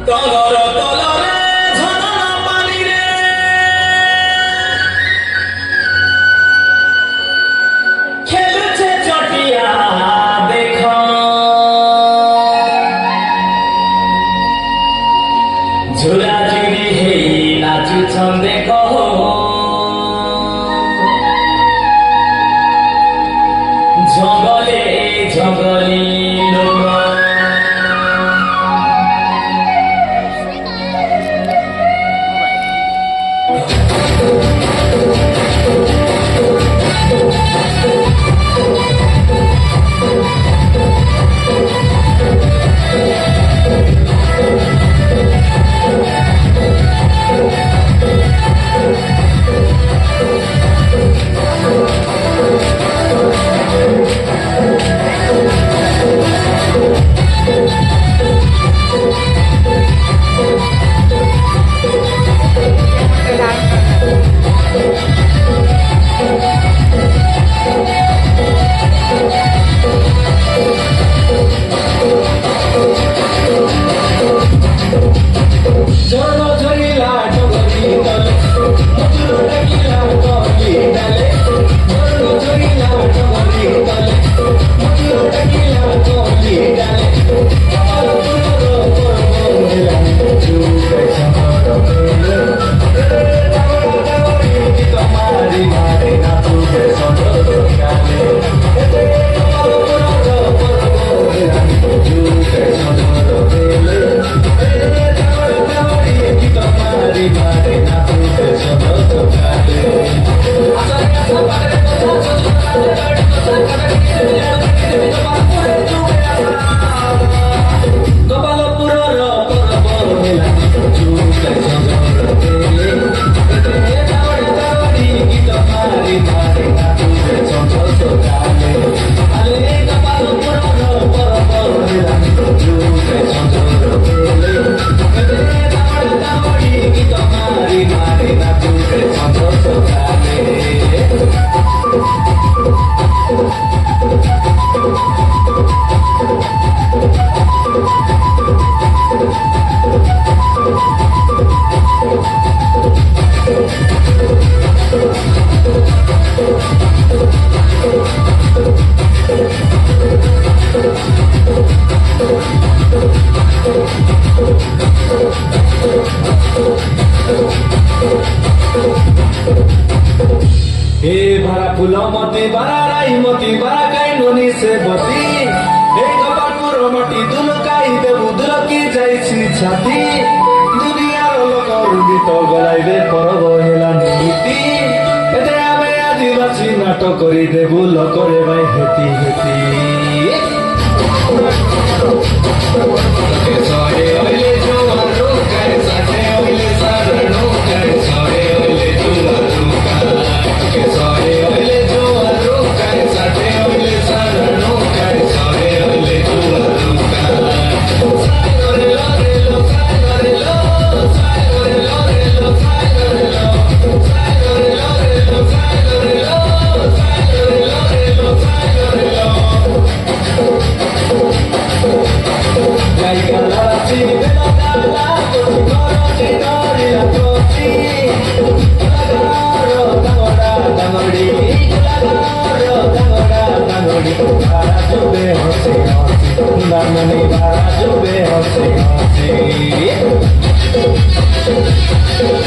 তলর তলরে ঝরনা পানি রে খেলছে চটিয়া দেখ ঝুলা ঝুলি হেই নাচুছন দেখ জঙ্গলে জঙ্গলি লোক ফুলমতি বারা রাইমতি বারা কাই ননি সে বতি এই কপালপুর মটি দুলকাই দেবু দুলকি যাইছি ছাতি দুনিয়ার লোক রুবিত গলাইবে পরব হেলা নীতি এতে আমি আদিবাসী নাটক করি দেবু লোকরে ভাই হেতি হেতি সরে হইলে জোয়ার রোকায় সাথে হইলে সারা রোকায় সরে হইলে জোয়ার রোকায় সরে হইলে জোয়ার রোকায় সাথে হইলে সারা রোকায় সরে হইলে জোয়ার রোকায় সাইরে লরে লো সাইরে লো সাইরে লরে লো সাইরে লো সাইরে লরে লো সাইরে লো সাইরে লরে লো সাইরে লো Hãy subscribe cho kênh Ghiền Mì Gõ để không bỏ lỡ